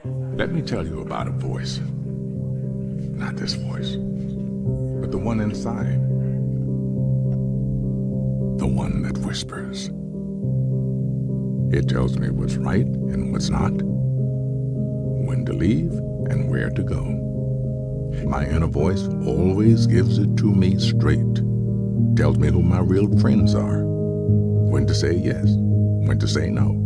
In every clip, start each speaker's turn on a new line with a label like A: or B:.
A: Let me tell you about a voice. Not this voice, but the one inside. The one that whispers. It tells me what's right and what's not, when to leave and where to go. My inner voice always gives it to me straight. Tells me who my real friends are, when to say yes, when to say no,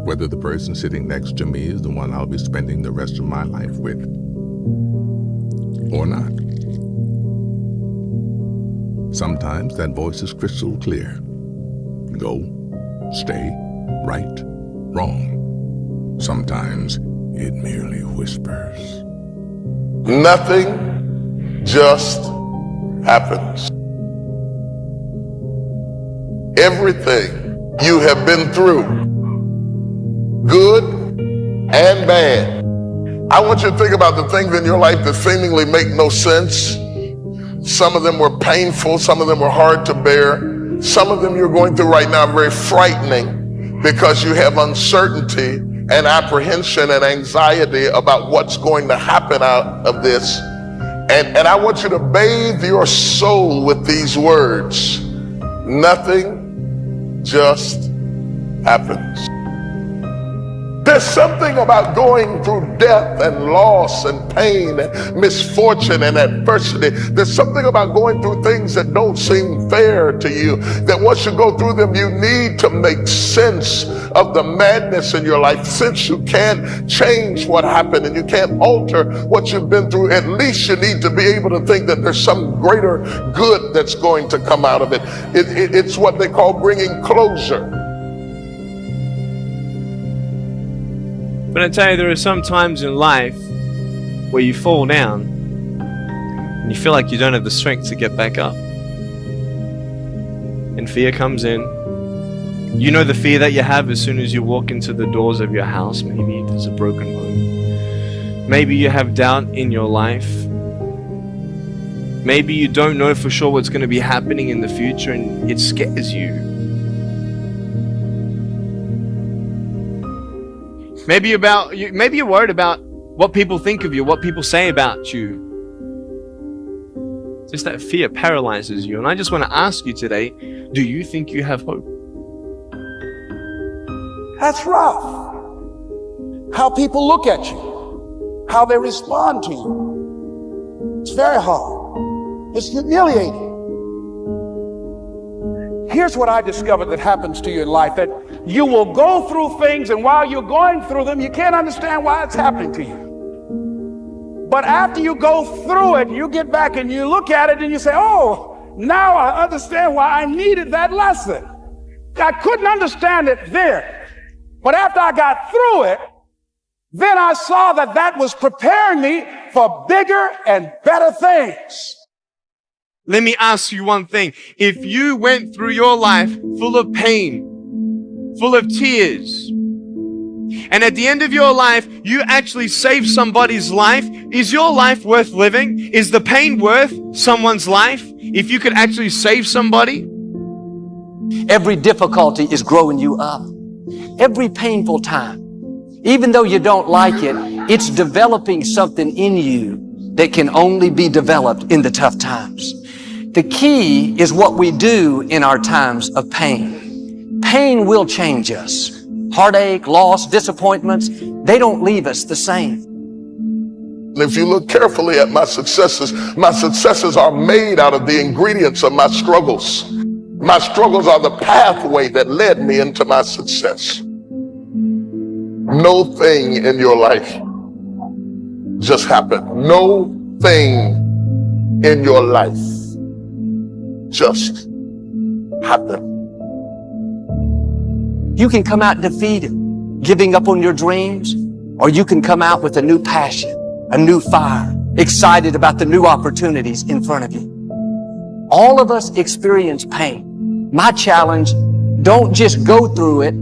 A: whether the person sitting next to me is the one I'll be spending the rest of my life with, or not. Sometimes that voice is crystal clear. Go, stay, right, wrong. Sometimes it merely whispers.
B: Nothing just happens. Everything you have been through, good and bad. I want you to think about the things in your life that seemingly make no sense. Some of them were painful, some of them were hard to bear. Some of them you're going through right now are very frightening because you have uncertainty and apprehension and anxiety about what's going to happen out of this. And I want you to bathe your soul with these words. Nothing just happens. There's something about going through death and loss and pain and misfortune and adversity. There's something about going through things that don't seem fair to you, that once you go through them, you need to make sense of the madness in your life. Since you can't change what happened and you can't alter what you've been through, at least you need to be able to think that there's some greater good that's going to come out of it. It's what they call bringing closure.
C: But I tell you, there are some times in life where you fall down and you feel like you don't have the strength to get back up. And fear comes in. You know the fear that you have as soon as you walk into the doors of your house. Maybe there's a broken home. Maybe you have doubt in your life. Maybe you don't know for sure what's going to be happening in the future and it scares you. Maybe you're worried about what people think of you, what people say about you. Just that fear paralyzes you. And I just want to ask you today, do you think you have hope?
D: That's rough. How people look at you, how they respond to you. It's very hard. It's humiliating. Here's what I discovered that happens to you in life, that you will go through things, and while you're going through them, you can't understand why it's happening to you. But after you go through it, you get back and you look at it and you say, oh, now I understand why I needed that lesson. I couldn't understand it then. But after I got through it, then I saw that that was preparing me for bigger and better things.
C: Let me ask you one thing. If you went through your life full of pain, full of tears, and at the end of your life, you actually saved somebody's life, is your life worth living? Is the pain worth someone's life if you could actually save somebody?
E: Every difficulty is growing you up. Every painful time, even though you don't like it, it's developing something in you that can only be developed in the tough times. The key is what we do in our times of pain. Pain will change us. Heartache, loss, disappointments, they don't leave us the same.
B: If you look carefully at my successes are made out of the ingredients of my struggles. My struggles are the pathway that led me into my success. No thing in your life just happened. No thing in your life just happened.
E: You can come out defeated, giving up on your dreams, or you can come out with a new passion, a new fire, excited about the new opportunities in front of you. All of us experience pain. My challenge, don't just go through it,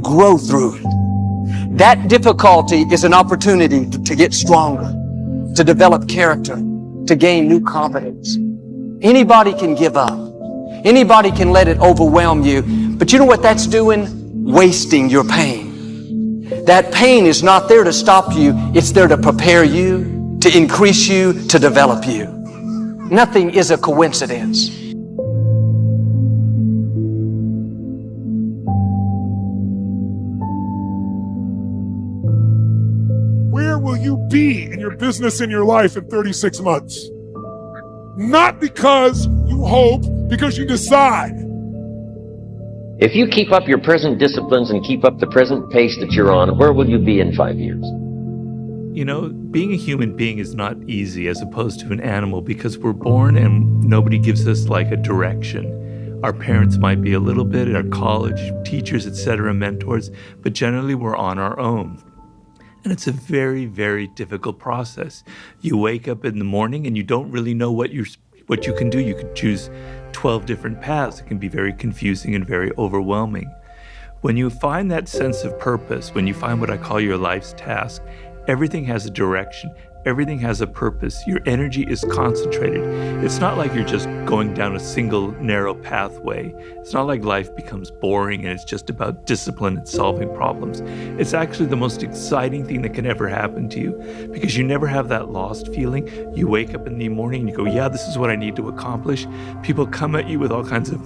E: grow through it. That difficulty is an opportunity to get stronger, to develop character, to gain new confidence. Anybody can give up. Anybody can let it overwhelm you. But you know what that's doing? Wasting your pain. That pain is not there to stop you. It's there to prepare you, to increase you, to develop you. Nothing is a coincidence.
F: Where will you be in your business, in your life in 36 months? Not because you hope, because you decide.
G: If you keep up your present disciplines and keep up the present pace that you're on, where will you be in 5 years?
H: You know, being a human being is not easy as opposed to an animal, because we're born and nobody gives us like a direction. Our parents might be a little bit, our college, teachers, etc., mentors, but generally we're on our own. And it's a very, very difficult process. You wake up in the morning and you don't really know what you can do. You could choose 12 different paths. It can be very confusing and very overwhelming. When you find that sense of purpose, when you find what I call your life's task, everything has a direction. Everything has a purpose. Your energy is concentrated. It's not like you're just going down a single narrow pathway. It's not like life becomes boring and it's just about discipline and solving problems. It's actually the most exciting thing that can ever happen to you, because you never have that lost feeling. You wake up in the morning and you go, yeah, this is what I need to accomplish. People come at you with all kinds of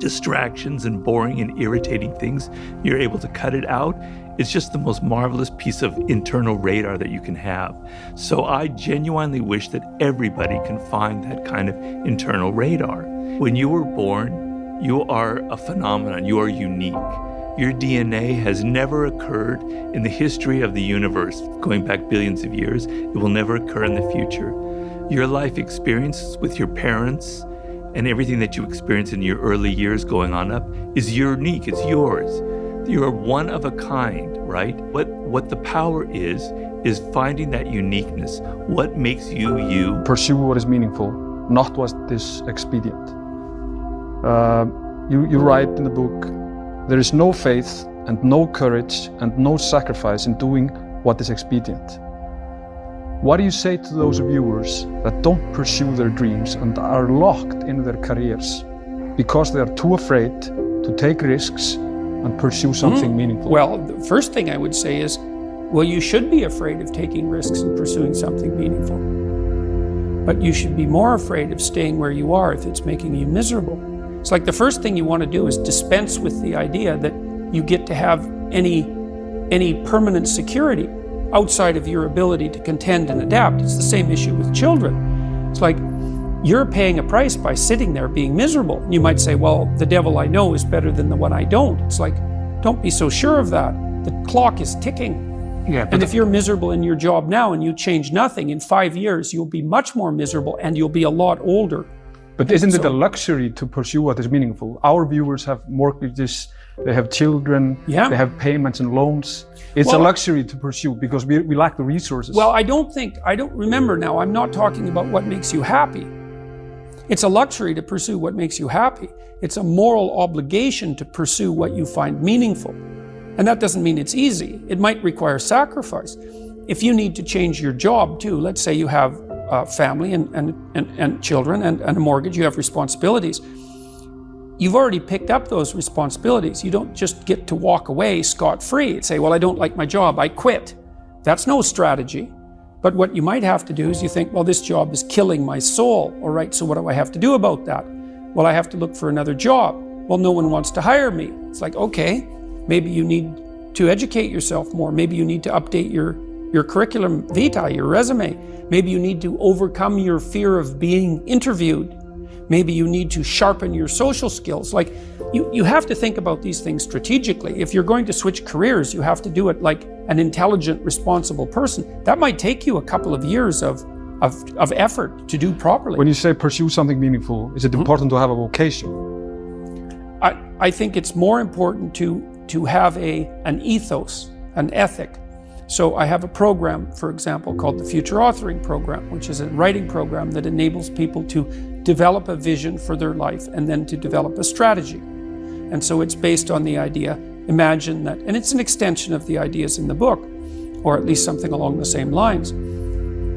H: distractions and boring and irritating things. You're able to cut it out. It's just the most marvelous piece of internal radar that you can have. So I genuinely wish that everybody can find that kind of internal radar. When you were born, you are a phenomenon. You are unique. Your DNA has never occurred in the history of the universe, going back billions of years. It will never occur in the future. Your life experiences with your parents and everything that you experience in your early years going on up is unique. It's yours. You're one of a kind, right? What the power is finding that uniqueness. What makes you you?
I: Pursue what is meaningful, not what is expedient. You write in the book, there is no faith and no courage and no sacrifice in doing what is expedient. What do you say to those viewers that don't pursue their dreams and are locked in their careers because they are too afraid to take risks and pursue something meaningful?
J: Well, the first thing I would say is, well, you should be afraid of taking risks and pursuing something meaningful. But you should be more afraid of staying where you are if it's making you miserable. It's like the first thing you want to do is dispense with the idea that you get to have any permanent security outside of your ability to contend and adapt. It's the same issue with children. It's like, you're paying a price by sitting there being miserable. You might say, well, the devil I know is better than the one I don't. It's like, don't be so sure of that. The clock is ticking.
I: Yeah,
J: and if you're miserable in your job now and you change nothing, in 5 years, you'll be much more miserable and you'll be a lot older.
I: But isn't it a luxury to pursue what is meaningful? Our viewers have mortgages, they have children, they have payments and loans. It's a luxury to pursue because we lack the resources.
J: Well, I don't remember now, I'm not talking about what makes you happy. It's a luxury to pursue what makes you happy. It's a moral obligation to pursue what you find meaningful. And that doesn't mean it's easy. It might require sacrifice. If you need to change your job too, let's say you have a family and children and a mortgage, you have responsibilities. You've already picked up those responsibilities. You don't just get to walk away scot-free and say, well, I don't like my job, I quit. That's no strategy. But what you might have to do is you think, well, this job is killing my soul. All right, so what do I have to do about that? Well, I have to look for another job. Well, no one wants to hire me. It's like, okay, maybe you need to educate yourself more. Maybe you need to update your curriculum vitae, your resume. Maybe you need to overcome your fear of being interviewed. Maybe you need to sharpen your social skills. Like, you have to think about these things strategically. If you're going to switch careers, you have to do it like an intelligent, responsible person. That might take you a couple of years of effort to do properly.
I: When you say pursue something meaningful, is it important to have a vocation?
J: I think it's more important to have an ethos, an ethic. So I have a program, for example, called the Future Authoring Program, which is a writing program that enables people to develop a vision for their life and then to develop a strategy. And so it's based on the idea, imagine that, and it's an extension of the ideas in the book, or at least something along the same lines.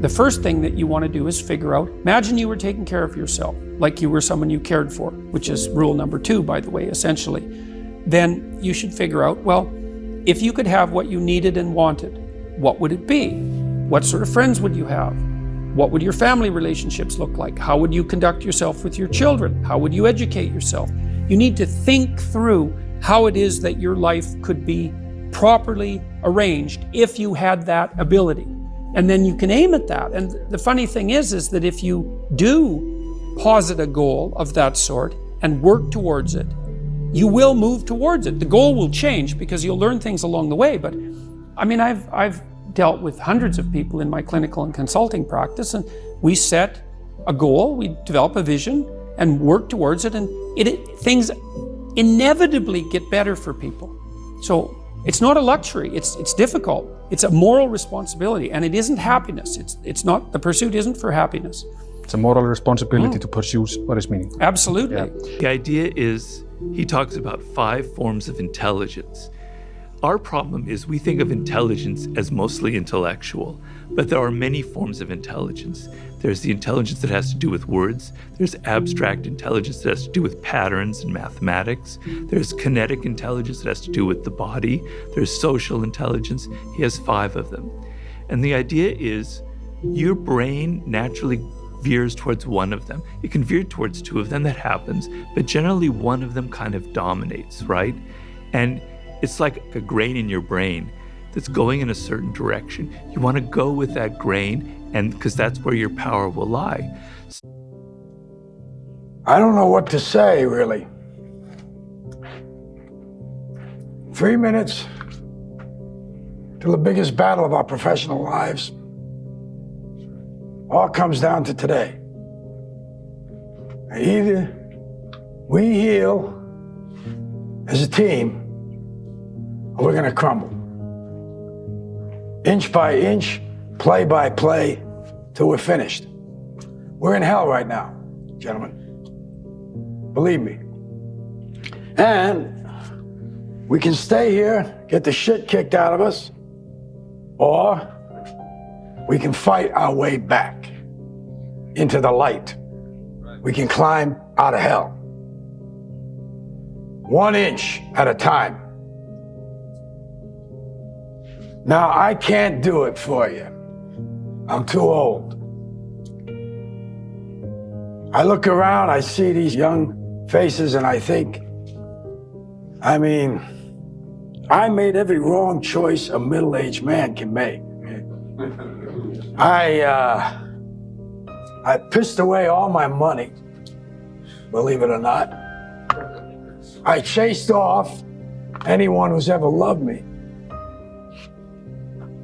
J: The first thing that you want to do is figure out, imagine you were taking care of yourself, like you were someone you cared for, which is rule number 2, by the way, essentially. Then you should figure out, well, If you could have what you needed and wanted, what would it be? What sort of friends would you have? What would your family relationships look like? How would you conduct yourself with your children? How would you educate yourself? You need to think through how it is that your life could be properly arranged if you had that ability. And then you can aim at that. And the funny thing is that if you do posit a goal of that sort and work towards it, you will move towards it. The goal will change because you'll learn things along the way. But I mean, I've dealt with hundreds of people in my clinical and consulting practice, and we set a goal, we develop a vision and work towards it, and things inevitably get better for people. So it's not a luxury, it's difficult. It's a moral responsibility, and it isn't happiness. It's not, the pursuit isn't for happiness.
I: It's a moral responsibility to pursue what is meaningful.
J: Absolutely.
I: Yeah.
H: The idea is, he talks about 5 forms of intelligence. Our problem is we think of intelligence as mostly intellectual, but there are many forms of intelligence. There's the intelligence that has to do with words. There's abstract intelligence that has to do with patterns and mathematics. There's kinetic intelligence that has to do with the body. There's social intelligence. He has 5 of them. And the idea is your brain naturally veers towards one of them. It can veer towards 2 of them, that happens, but generally one of them kind of dominates, right? And it's like a grain in your brain that's going in a certain direction. You want to go with that grain, and because that's where your power will lie.
K: I don't know what to say, really. 3 minutes till the biggest battle of our professional lives. All comes down to today. Either we heal as a team, or we're gonna crumble. Inch by inch, play by play, till we're finished. We're in hell right now, gentlemen. Believe me. And we can stay here, get the shit kicked out of us, or we can fight our way back into the light. We can climb out of hell. 1 inch at a time. Now, I can't do it for you. I'm too old. I look around, I see these young faces, and I think, I mean, I made every wrong choice a middle-aged man can make. I pissed away all my money, believe it or not. I chased off anyone who's ever loved me.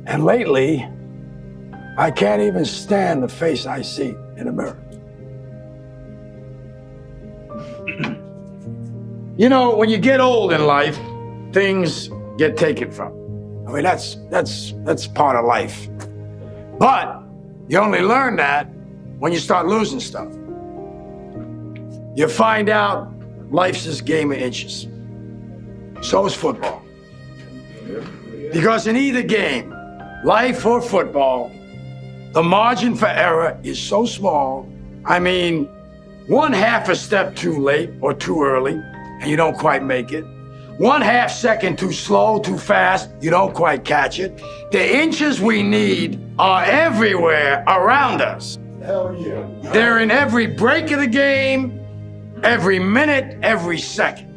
K: And lately, I can't even stand the face I see in the mirror. You know, when you get old in life, things get taken from. I mean, that's part of life. But you only learn that when you start losing stuff. You find out life's this game of inches. So is football. Because in either game, life or football, the margin for error is so small. I mean, 1/2 a step too late or too early, and you don't quite make it. 1/2 second too slow, too fast, you don't quite catch it. The inches we need are everywhere around us. Hell yeah. They're in every break of the game, every minute, every second.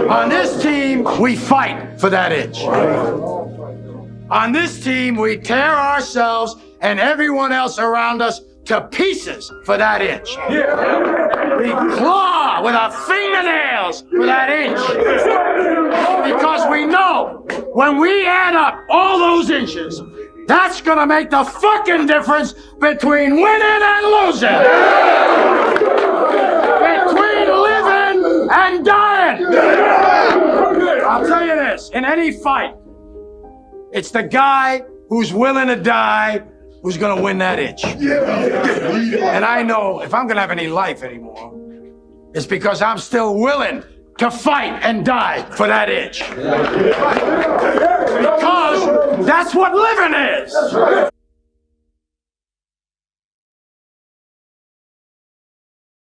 K: On this team, we fight for that inch. On this team, we tear ourselves and everyone else around us to pieces for that inch. We claw with our fingernails for that inch. Because we know when we add up all those inches, that's gonna make the fucking difference between winning and losing. Between living and dying. I'll tell you this, in any fight, it's the guy who's willing to die who's gonna win that inch. And I know if I'm gonna have any life anymore, it's because I'm still willing to fight and die for that inch. Because that's what living is.